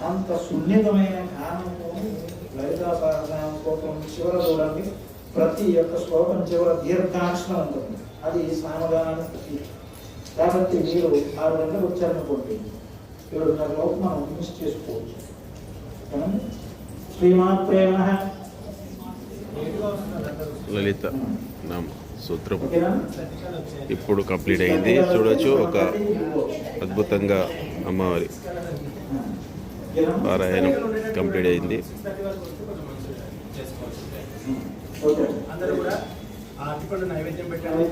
అంత సున్నితమైన జ్ఞానంతో లలితా సహస్రనామం చివర చూడండి, ప్రతి యొక్క శ్లోకం చివర దీర్ఘాక్షరం ఉంటుంది. అది సామగానానికి కాబట్టి మీరు 6 గంటలకు వచ్చారనుకోండి, 7:30 లోపు మనం మిస్ చేసుకోవచ్చు. శ్రీమాత్రే నమః. లలిత నామ సూత్రం ఇప్పుడు కంప్లీట్ అయింది. చూడొచ్చు, ఒక అద్భుతంగా అమ్మవారి పారాయణం కంప్లీట్ అయింది. అందరూ కూడా అరటిపండు నైవేద్యం పెట్టండి.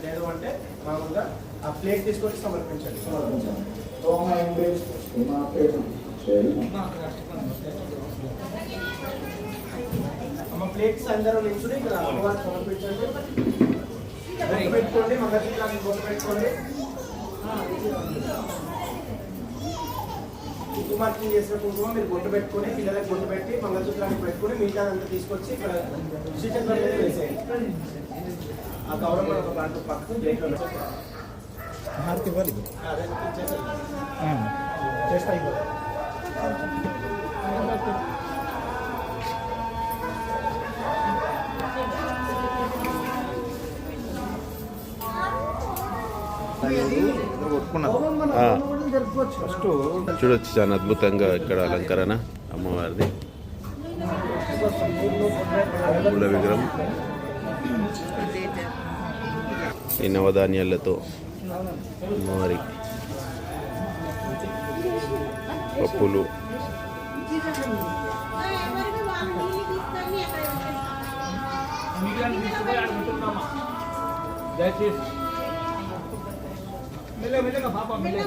లేదు అంటే మామూలుగా ఆ ప్లేట్ తీసుకొని సమర్పించండి. అమ్మ ప్లేట్స్ అందరూ నిల్చుని ఇక్కడ అమ్మవారు సమర్పించండి. పెట్టుకోండి, మంగళసూత్రాన్ని బొట్టు పెట్టుకోండి. కుంకుమార్చన చేసిన కుంకుమ మీరు బొట్టు పెట్టుకొని, పిల్లలకు బొట్టు పెట్టి మంగళసూత్రాన్ని పెట్టుకుని మిగతా అంతా తీసుకొచ్చి ఇక్కడ శ్రీచక్రం మీద వేసేయండి. ఆ గౌరవం ఒక దాంట్లో పక్కన ప్లేట్లో చేస్తాయి. చూడొచ్చు, చాలా అద్భుతంగా ఇక్కడ అలంకరణ అమ్మవారిది. మూల విగ్రహం ఈ నవధాన్యాలతో అమ్మవారి పప్పులు, మెల్లగా పాప మెల్లగా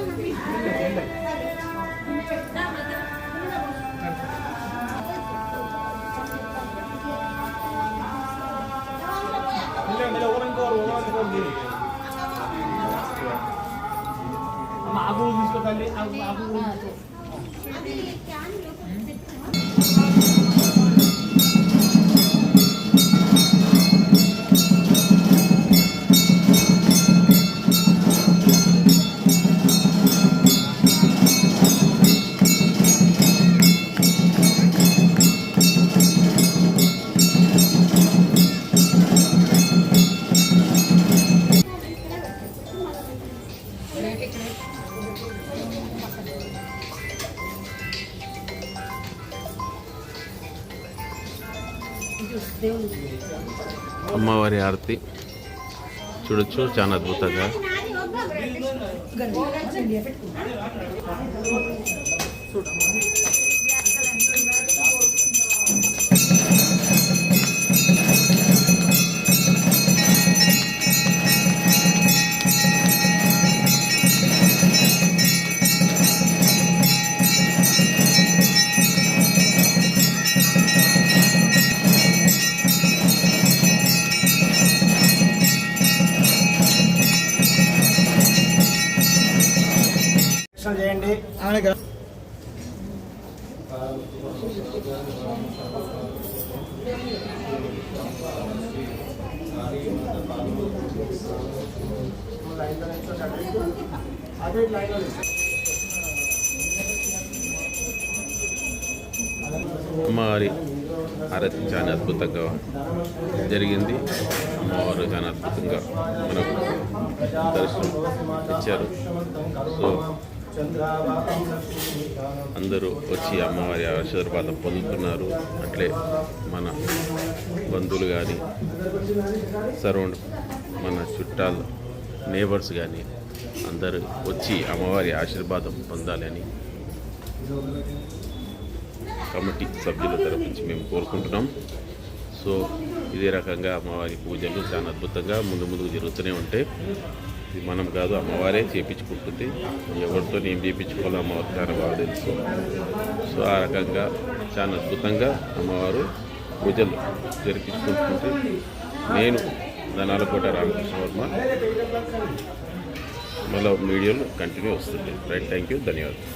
ఆకు తీసుకోకండి. అమ్మవారి ఆరతి చూడొచ్చు, చాలా అద్భుతంగా. చేయండి. అమ్మవారి ఆరతి చాలా అద్భుతంగా జరిగింది. అమ్మవారు చాలా అద్భుతంగా మనకు దర్శనం ఇచ్చారు. సో అందరూ వచ్చి అమ్మవారి ఆశీర్వాదం పొందుతున్నారు. అట్లే మన బంధువులు కానీ, సరౌండ్ మన చుట్టాలు, నేబర్స్ కానీ అందరూ వచ్చి అమ్మవారి ఆశీర్వాదం పొందాలని కమిటీ సభ్యుల తరపు నుంచి మేము కోరుకుంటున్నాం. సో ఇదే రకంగా అమ్మవారి పూజలు చాలా అద్భుతంగా ముందుకు జరుగుతూనే ఉంటాయి. ఇది మనం కాదు, అమ్మవారే చేయించుకుంటుంది. ఎవరితో ఏం చేయించుకోవాలో అమ్మవారు చాలా బాగా తెలుసు. సో ఆ రకంగా చాలా అద్భుతంగా అమ్మవారు పూజలు జరిపించుకుంటుంటే నేను ధనాలకోట రామకృష్ణ వర్మ మళ్ళీ వీడియోలు కంటిన్యూ వస్తుంది. రైట్, థ్యాంక్ యూ, ధన్యవాదాలు.